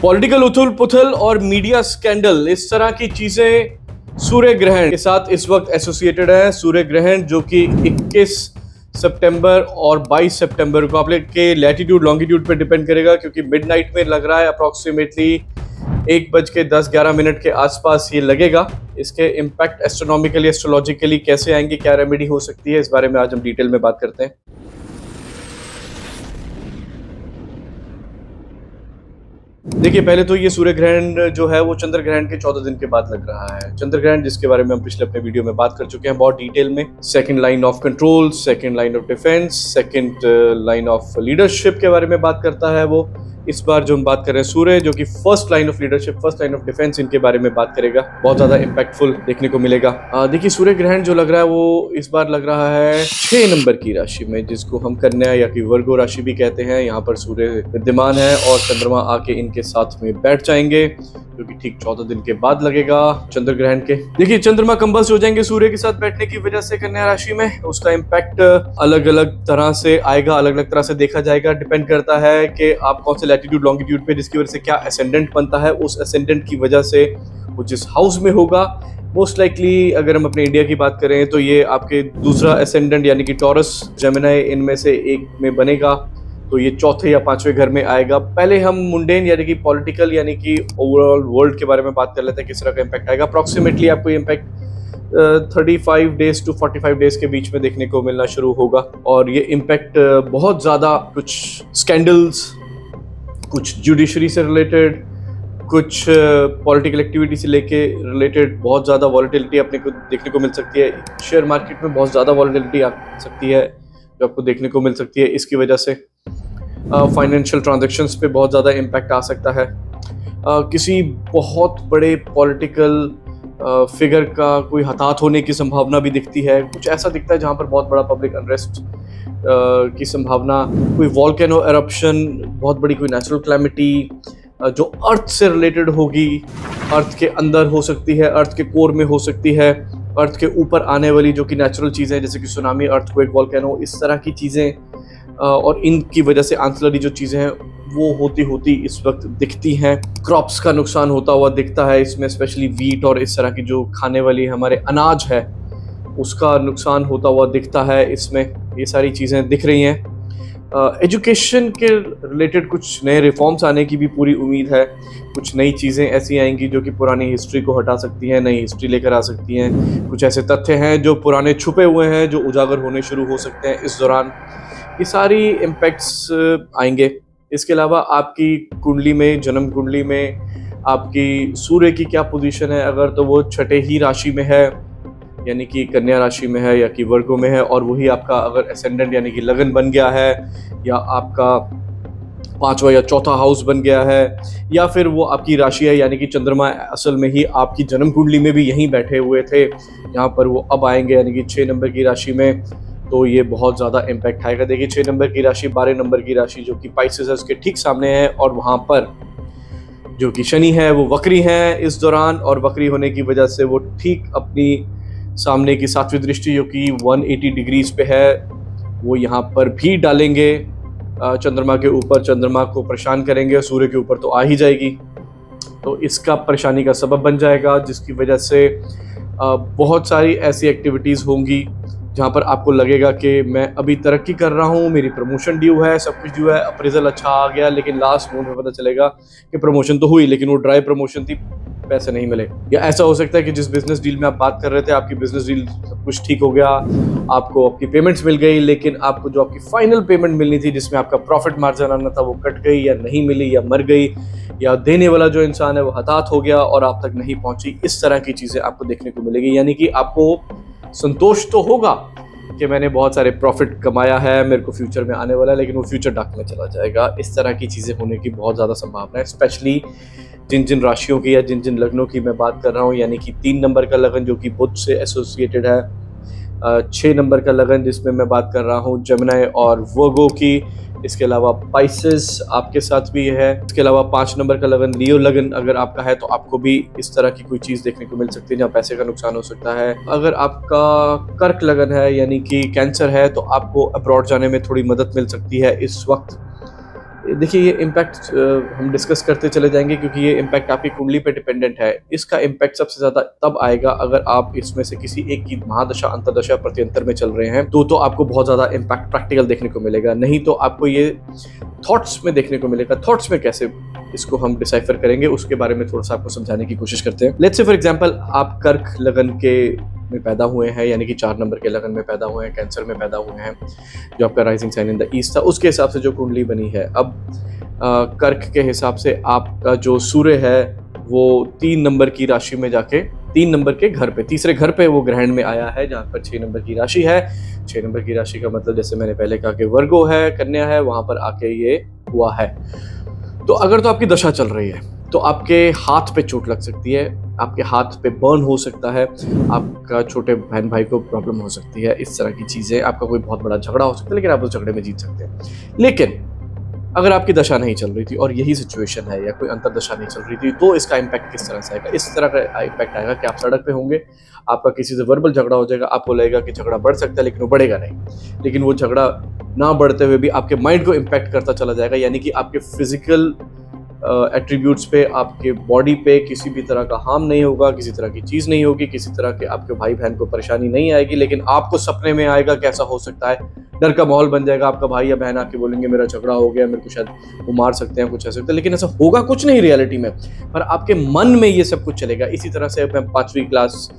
Political उथल पुथल और मीडिया स्कैंडल, इस तरह की चीजें सूर्य ग्रहण के साथ इस वक्त एसोसिएटेड है। सूर्य ग्रहण जो कि 21 सितंबर और 22 सितंबर को आप लोग के लैटिट्यूड लॉन्गिट्यूड पे डिपेंड करेगा, क्योंकि मिडनाइट में लग रहा है अप्रॉक्सीमेटली 1:10-11 के आसपास ये लगेगा। इसके इम्पैक्ट एस्ट्रोनॉमिकली एस्ट्रोलॉजिकली कैसे आएंगे, क्या रेमेडी हो सकती है, इस बारे में आज हम डिटेल में बात करते हैं। देखिए, पहले तो ये सूर्य ग्रहण जो है वो चंद्र ग्रहण के 14 दिन के बाद लग रहा है। चंद्र ग्रहण जिसके बारे में हम पिछले अपने वीडियो में बात कर चुके हैं बहुत डिटेल में। Second line of control, second line of defence, second line of leadership के बारे में बात करता है वो। इस बार जो हम बात कर रहे हैं सूर्य, जो कि first line of leadership, first line of defence, इनके बारे में बात करेगा। बहुत ज्यादा इम्पैक्टफुल देखने को मिलेगा। देखिए, सूर्य ग्रहण जो लग रहा है वो इस बार लग रहा है 6 नंबर की राशि में, जिसको हम कन्या या कि वर्गो राशि भी कहते हैं। यहाँ पर सूर्य विद्यमान है और चंद्रमा आके इनके साथ में बैठ जाएंगे, जो कि ठीक 14 दिन के बाद लगेगा चंद्र ग्रहण के। देखिए, चंद्रमा कंबस्ट हो जाएंगे सूर्य के साथ बैठने की वजह से कन्या राशि में। उसका इम्पैक्ट अलग अलग तरह से आएगा, अलग अलग तरह से देखा जाएगा। डिपेंड करता है कि आप कौन से लैटिट्यूड लॉन्गिट्यूड पे, जिसकी वजह से क्या एसेंडेंट बनता है। उस एसेंडेंट की वजह से वो जिस हाउस में होगा, मोस्ट लाइकली अगर हम अपने इंडिया की बात करें तो ये आपके दूसरा एसेंडेंट यानी कि टॉरस, जेमिनी, इनमें से एक में बनेगा, तो ये चौथे या 5वें घर में आएगा। पहले हम मुंडेन यानी कि पॉलिटिकल यानी कि ओवरऑल वर्ल्ड के बारे में बात कर लेते हैं, किस तरह का इम्पैक्ट आएगा। अप्रॉक्सीमेटली आपको ये इम्पैक्ट 35 डेज टू 45 डेज के बीच में देखने को मिलना शुरू होगा। और ये इम्पैक्ट बहुत ज़्यादा, कुछ स्कैंडल्स, कुछ जुडिशरी से रिलेटेड, कुछ पॉलिटिकल एक्टिविटी से लेके रिलेटेड बहुत ज़्यादा वॉलेटिलिटी अपने को देखने को मिल सकती है। शेयर मार्केट में बहुत ज़्यादा वॉलेटिलिटी आ सकती है जो आपको देखने को मिल सकती है। इसकी वजह से फाइनेंशियल ट्रांजैक्शंस पे बहुत ज़्यादा इम्पैक्ट आ सकता है। किसी बहुत बड़े पॉलिटिकल फिगर का कोई हताहत होने की संभावना भी दिखती है। कुछ ऐसा दिखता है जहाँ पर बहुत बड़ा पब्लिक अनरेस्ट की संभावना, कोई वॉल्केनो एरप्शन, बहुत बड़ी कोई नेचुरल क्लैमिटी जो अर्थ से रिलेटेड होगी, अर्थ के अंदर हो सकती है, अर्थ के कोर में हो सकती है, अर्थ के ऊपर आने वाली जो कि नेचुरल चीज़ें जैसे कि सुनामी, अर्थक्वेक, वॉल्केनो, इस तरह की चीज़ें, और इनकी वजह से आंसलरी जो चीज़ें हैं वो होती इस वक्त दिखती हैं। क्रॉप्स का नुकसान होता हुआ दिखता है इसमें, स्पेशली वीट और इस तरह की जो खाने वाली हमारे अनाज है उसका नुकसान होता हुआ दिखता है इसमें। ये सारी चीज़ें दिख रही हैं। एजुकेशन के रिलेटेड कुछ नए रिफॉर्म्स आने की भी पूरी उम्मीद है। कुछ नई चीज़ें ऐसी आएंगी जो कि पुरानी हिस्ट्री को हटा सकती हैं, नई हिस्ट्री लेकर आ सकती हैं। कुछ ऐसे तथ्य हैं जो पुराने छुपे हुए हैं, जो उजागर होने शुरू हो सकते हैं इस दौरान। ये सारी इम्पैक्ट्स आएंगे। इसके अलावा आपकी कुंडली में, जन्म कुंडली में आपकी सूर्य की क्या पोजीशन है, अगर तो वो छठे ही राशि में है यानी कि कन्या राशि में है या कि वर्गो में है, और वही आपका अगर एसेंडेंट यानी कि लगन बन गया है, या आपका 5वां या चौथा हाउस बन गया है, या फिर वो आपकी राशि है यानी कि चंद्रमा असल में ही आपकी जन्म कुंडली में भी यहीं बैठे हुए थे, यहाँ पर वो अब आएंगे यानी कि 6 नंबर की राशि में, तो ये बहुत ज़्यादा इम्पैक्ट आएगा। देखिए, 6 नंबर की राशि 12 नंबर की राशि जो कि पाइसेस है उसके ठीक सामने है, और वहाँ पर जो कि शनि है वो वक्री है इस दौरान, और वक्री होने की वजह से वो ठीक अपनी सामने की 7वीं दृष्टि जो कि 180 डिग्रीज पे है वो यहाँ पर भी डालेंगे चंद्रमा के ऊपर। चंद्रमा को परेशान करेंगे, सूर्य के ऊपर तो आ ही जाएगी, तो इसका परेशानी का सबब बन जाएगा, जिसकी वजह से बहुत सारी ऐसी एक्टिविटीज़ होंगी जहाँ पर आपको लगेगा कि मैं अभी तरक्की कर रहा हूँ, मेरी प्रमोशन ड्यू है, सब कुछ ड्यू है, अप्रेजल अच्छा आ गया, लेकिन लास्ट मोमेंट में पता चलेगा कि प्रमोशन तो हुई लेकिन वो ड्राई प्रमोशन थी, पैसे नहीं मिले। या ऐसा हो सकता है कि जिस बिजनेस डील में आप बात कर रहे थे, आपकी बिजनेस डील सब कुछ ठीक हो गया, आपको आपकी पेमेंट्स मिल गई, लेकिन आपको जो आपकी फाइनल पेमेंट मिलनी थी जिसमें आपका प्रॉफिट मार्जिन आना था वो कट गई, या नहीं मिली, या मर गई, या देने वाला जो इंसान है वो हताहत हो गया और आप तक नहीं पहुंची। इस तरह की चीज़ें आपको देखने को मिलेगी। यानी कि आपको संतोष तो होगा कि मैंने बहुत सारे प्रॉफिट कमाया है, मेरे को फ्यूचर में आने वाला है, लेकिन वो फ्यूचर डार्क में चला जाएगा। इस तरह की चीज़ें होने की बहुत ज़्यादा संभावना है, स्पेशली जिन जिन राशियों की या जिन जिन लग्नों की मैं बात कर रहा हूँ। यानी कि 3 नंबर का लगन जो कि बुध से एसोसिएटेड है, 6 नंबर का लगन जिसमें मैं बात कर रहा हूँ जेमिनी और वर्गो की, इसके अलावा पाइसेस आपके साथ भी है, इसके अलावा 5 नंबर का लगन लियो लगन अगर आपका है तो आपको भी इस तरह की कोई चीज़ देखने को मिल सकती है जहाँ पैसे का नुकसान हो सकता है। अगर आपका कर्क लगन है यानी कि कैंसर है तो आपको अब्रॉड जाने में थोड़ी मदद मिल सकती है इस वक्त। देखिए ये इम्पैक्ट हम डिस्कस करते चले जाएंगे क्योंकि ये इम्पैक्ट आपकी कुंडली पे डिपेंडेंट है। इसका इम्पैक्ट सबसे ज्यादा तब आएगा अगर आप इसमें से किसी एक की महादशा, अंतर्दशा, प्रत्यंतर में चल रहे हैं तो आपको बहुत ज्यादा इम्पैक्ट प्रैक्टिकल देखने को मिलेगा, नहीं तो आपको ये थॉट्स में देखने को मिलेगा। थॉट्स में कैसे इसको हम डिसाइफर करेंगे उसके बारे में थोड़ा सा आपको समझाने की कोशिश करते हैं। लेट्स से फॉर एग्जांपल आप कर्क लगन के में पैदा हुए हैं, यानी कि 4 नंबर के लगन में पैदा हुए हैं, कैंसर में पैदा हुए हैं, जो आपका rising sign in the east था, उसके हिसाब से जो कुंडली बनी है। अब कर्क के हिसाब से आपका जो सूर्य है वो 3 नंबर की राशि में जाके 3 नंबर के घर पे, तीसरे घर पे वो ग्रहण में आया है, जहाँ पर 6 नंबर की राशि है। 6 नंबर की राशि का मतलब जैसे मैंने पहले कहा कि वर्गो है, कन्या है, वहां पर आके ये हुआ है। तो अगर तो आपकी दशा चल रही है तो आपके हाथ पे चोट लग सकती है, आपके हाथ पे बर्न हो सकता है, आपका छोटे बहन भाई को प्रॉब्लम हो सकती है, इस तरह की चीज़ें, आपका कोई बहुत बड़ा झगड़ा हो सकता है, लेकिन आप उस झगड़े में जीत सकते हैं। लेकिन अगर आपकी दशा नहीं चल रही थी और यही सिचुएशन है या कोई अंतरदशा नहीं चल रही थी तो इसका इम्पैक्ट किस तरह से आएगा? इस तरह का इम्पैक्ट आएगा कि आप सड़क पे होंगे, आपका किसी से वर्बल झगड़ा हो जाएगा, आपको लगेगा कि झगड़ा बढ़ सकता है लेकिन वो बढ़ेगा नहीं, लेकिन वो झगड़ा ना बढ़ते हुए भी आपके माइंड को इम्पैक्ट करता चला जाएगा, यानी कि आपके फिजिकल एट्रीब्यूट्स पे, आपके बॉडी पे किसी भी तरह का हार्म नहीं होगा, किसी तरह की चीज़ नहीं होगी, किसी तरह के आपके भाई बहन को परेशानी नहीं आएगी, लेकिन आपको सपने में आएगा कि ऐसा हो सकता है, डर का माहौल बन जाएगा, आपका भाई या बहन आके बोलेंगे मेरा झगड़ा हो गया, मेरे को शायद वो मार सकते हैं, कुछ ऐसा सकता है, लेकिन ऐसा होगा कुछ नहीं रियलिटी में, पर आपके मन में ये सब कुछ चलेगा। इसी तरह से मैं 5वीं क्लास,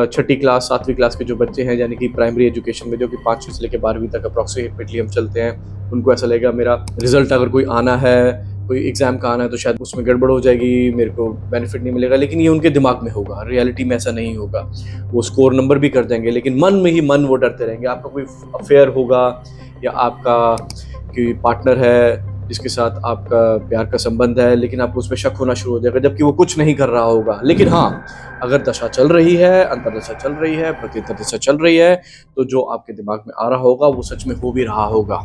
6ठी क्लास, 7वीं क्लास के जो बच्चे हैं, यानी कि प्राइमरी एजुकेशन में जो कि 5वीं से लेकर 12वीं तक अप्रॉक्सीमेटली हम चलते हैं, उनको ऐसा लगेगा मेरा रिजल्ट अगर कोई आना है, कोई एग्जाम का आना है तो शायद उसमें गड़बड़ हो जाएगी, मेरे को बेनिफिट नहीं मिलेगा, लेकिन ये उनके दिमाग में होगा, रियलिटी में ऐसा नहीं होगा। वो स्कोर नंबर भी कर देंगे लेकिन मन में ही मन वो डरते रहेंगे। आपका कोई अफेयर होगा या आपका कोई पार्टनर है जिसके साथ आपका प्यार का संबंध है, लेकिन आपको उस पर शक होना शुरू हो जाएगा जबकि वो कुछ नहीं कर रहा होगा। लेकिन हाँ, अगर दशा चल रही है, अंतर्दशा चल रही है, प्रत्यंतरदशा चल रही है, तो जो आपके दिमाग में आ रहा होगा वो सच में हो भी रहा होगा।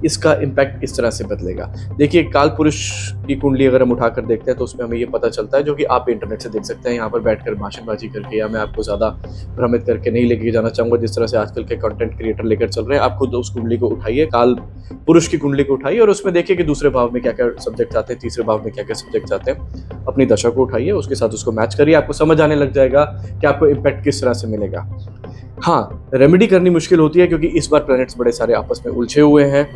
इसका इम्पैक्ट इस तरह से बदलेगा। देखिए, काल पुरुष की कुंडली अगर हम उठाकर देखते हैं तो उसमें हमें ये पता चलता है, जो कि आप इंटरनेट से देख सकते हैं, यहाँ पर बैठकर भाषणबाजी करके, या मैं आपको ज़्यादा भ्रमित करके नहीं लेके जाना चाहूँगा जिस तरह से आजकल के कंटेंट क्रिएटर लेकर चल रहे हैं। आप खुद उस कुंडली को उठाइए, काल पुरुष की कुंडली को उठाइए और उसमें देखिए कि दूसरे भाव में क्या क्या सब्जेक्ट आते हैं, तीसरे भाव में क्या क्या सब्जेक्ट आते हैं। अपनी दशा को उठाइए, उसके साथ उसको मैच करिए, आपको समझ आने लग जाएगा कि आपको इम्पैक्ट किस तरह से मिलेगा। हाँ, रेमेडी करनी मुश्किल होती है क्योंकि इस बार प्लैनेट्स बड़े सारे आपस में उलझे हुए हैं।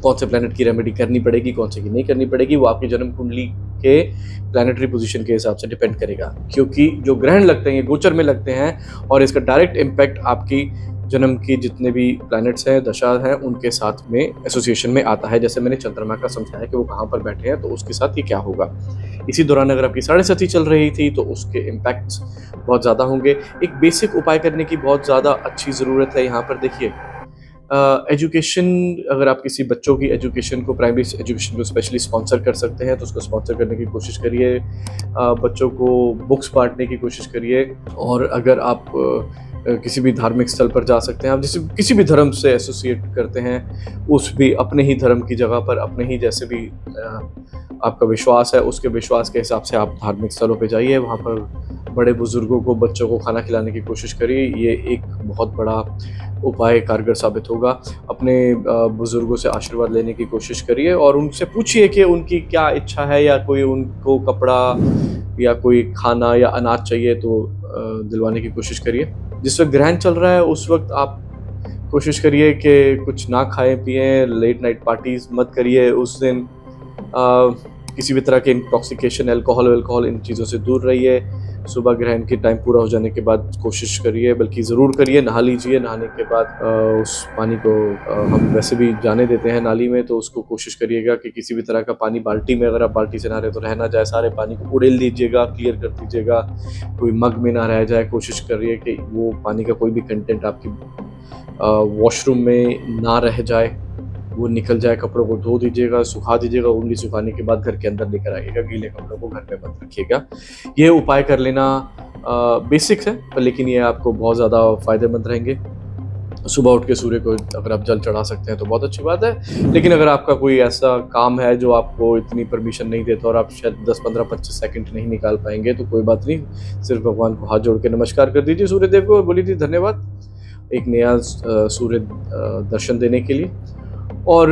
कौन से प्लैनेट की रेमेडी करनी पड़ेगी, कौन से की नहीं करनी पड़ेगी, वो आपकी जन्म कुंडली के प्लैनेटरी पोजीशन के हिसाब से डिपेंड करेगा, क्योंकि जो ग्रहण लगते हैं ये गोचर में लगते हैं और इसका डायरेक्ट इम्पैक्ट आपकी जन्म की जितने भी प्लैनेट्स हैं, दशा हैं, उनके साथ में एसोसिएशन में आता है। जैसे मैंने चंद्रमा का समझाया कि वो कहाँ पर बैठे हैं तो उसके साथ ये क्या होगा। इसी दौरान अगर आपकी 7.5 चल रही थी तो उसके इम्पैक्ट्स बहुत ज़्यादा होंगे। एक बेसिक उपाय करने की बहुत ज़्यादा अच्छी ज़रूरत है। यहाँ पर देखिए, एजुकेशन, अगर आप किसी बच्चों की एजुकेशन को, प्राइमरी एजुकेशन को स्पेशली स्पॉन्सर कर सकते हैं तो उसको स्पॉन्सर करने की कोशिश करिए। बच्चों को बुक्स बांटने की कोशिश करिए। और अगर आप किसी भी धार्मिक स्थल पर जा सकते हैं, आप जिस किसी भी धर्म से एसोसिएट करते हैं, उस भी अपने ही धर्म की जगह पर, अपने ही जैसे भी आपका विश्वास है, उसके विश्वास के हिसाब से आप धार्मिक स्थलों पे जाइए, वहाँ पर बड़े बुजुर्गों को, बच्चों को खाना खिलाने की कोशिश करिए। ये एक बहुत बड़ा उपाय कारगर साबित होगा। अपने बुजुर्गों से आशीर्वाद लेने की कोशिश करिए और उनसे पूछिए कि उनकी क्या इच्छा है, या कोई उनको कपड़ा या कोई खाना या अनाज चाहिए तो दिलवाने की कोशिश करिए। जिस वक्त ग्रहण चल रहा है उस वक्त आप कोशिश करिए कि कुछ ना खाएं पिएं, लेट नाइट पार्टीज मत करिए उस दिन। किसी भी तरह के इंटॉक्सिकेशन, अल्कोहल, इन चीज़ों से दूर रहिए। सुबह ग्रहण के टाइम पूरा हो जाने के बाद कोशिश करिए, बल्कि ज़रूर करिए, नहा लीजिए। नहाने के बाद उस पानी को हम वैसे भी जाने देते हैं नाली में, तो उसको कोशिश करिएगा कि किसी भी तरह का पानी बाल्टी में, अगर आप बाल्टी से नहा रहे तो रह ना जाए, सारे पानी को उड़ेल दीजिएगा, क्लियर कर दीजिएगा, कोई मग में ना रह जाए। कोशिश करिए कि वो पानी का कोई भी कंटेंट आपकी वॉशरूम में ना रह जाए, वो निकल जाए। कपड़ों को धो दीजिएगा, सुखा दीजिएगा। उंगली सुखाने के बाद घर के अंदर लेकर आइएगा, गीले कपड़ों को घर में मत रखिएगा। ये उपाय कर लेना बेसिक्स है, पर लेकिन ये आपको बहुत ज़्यादा फ़ायदेमंद रहेंगे। सुबह उठ के सूर्य को अगर आप जल चढ़ा सकते हैं तो बहुत अच्छी बात है। लेकिन अगर आपका कोई ऐसा काम है जो आपको इतनी परमिशन नहीं देता और आप शायद 10, 15, 25 सेकंड नहीं निकाल पाएंगे तो कोई बात नहीं, सिर्फ भगवान को हाथ जोड़ के नमस्कार कर दीजिए सूर्यदेव को, बोली थी धन्यवाद एक नया सूर्य दर्शन देने के लिए। और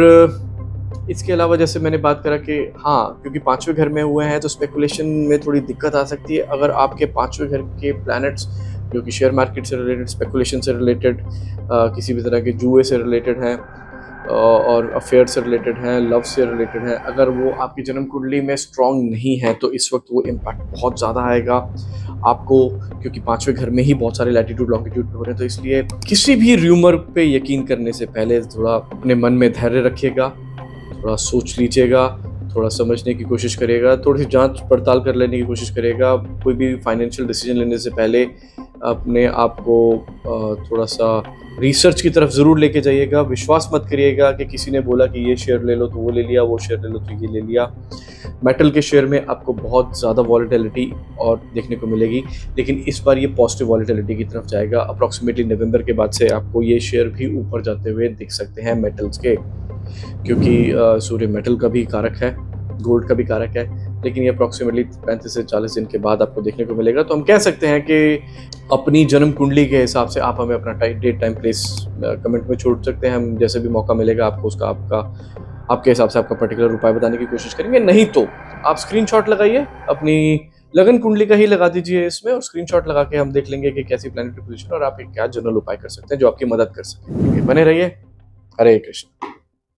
इसके अलावा जैसे मैंने बात करा कि हाँ, क्योंकि पांचवें घर में हुए हैं तो स्पेकुलेशन में थोड़ी दिक्कत आ सकती है। अगर आपके पांचवें घर के प्लैनेट्स जो कि शेयर मार्केट से रिलेटेड, स्पेकुलेशन से रिलेटेड, किसी भी तरह के जुए से रिलेटेड हैं, और अफेयर से रिलेटेड हैं, लव से रिलेटेड हैं, अगर वो आपकी जन्म कुंडली में स्ट्रांग नहीं है तो इस वक्त वो इम्पैक्ट बहुत ज़्यादा आएगा आपको, क्योंकि पांचवें घर में ही बहुत सारे लैटिट्यूड लॉन्गिट्यूड हो रहे हैं। तो इसलिए किसी भी र्यूमर पे यकीन करने से पहले थोड़ा अपने मन में धैर्य रखिएगा, थोड़ा सोच लीजिएगा, थोड़ा समझने की कोशिश करिएगा, थोड़ी सी जांच पड़ताल कर लेने की कोशिश करिएगा। कोई भी फाइनेंशियल डिसीजन लेने से पहले अपने आप को थोड़ा सा रिसर्च की तरफ ज़रूर लेके जाइएगा। विश्वास मत करिएगा कि किसी ने बोला कि ये शेयर ले लो तो वो ले लिया, वो शेयर ले लो तो ये ले लिया। मेटल के शेयर में आपको बहुत ज़्यादा वॉलेटिलिटी और देखने को मिलेगी, लेकिन इस बार ये पॉजिटिव वॉलेटिलिटी की तरफ जाएगा। अप्रॉक्सीमेटली नवंबर के बाद से आपको ये शेयर भी ऊपर जाते हुए दिख सकते हैं मेटल्स के, क्योंकि सूर्य मेटल का भी कारक है, गोल्ड का भी कारक है, लेकिन ये अप्रॉक्सीमेटली 35 से 40 दिन के बाद आपको देखने को मिलेगा। तो हम कह सकते हैं कि अपनी जन्म कुंडली के हिसाब से आप हमें अपना डेट टाइम प्लेस कमेंट में छोड़ सकते हैं। हम जैसे भी मौका मिलेगा आपको उसका आपके हिसाब से आपका पर्टिकुलर उपाय बताने की कोशिश करेंगे। नहीं तो आप स्क्रीनशॉट लगाइए, अपनी लगन कुंडली का ही लगा दीजिए इसमें, और स्क्रीनशॉट लगा के हम देख लेंगे कि कैसी प्लैनेटरी पोजीशन और आप क्या जनरल उपाय कर सकते हैं जो आपकी मदद कर सके। बने रहिए। हरे कृष्ण।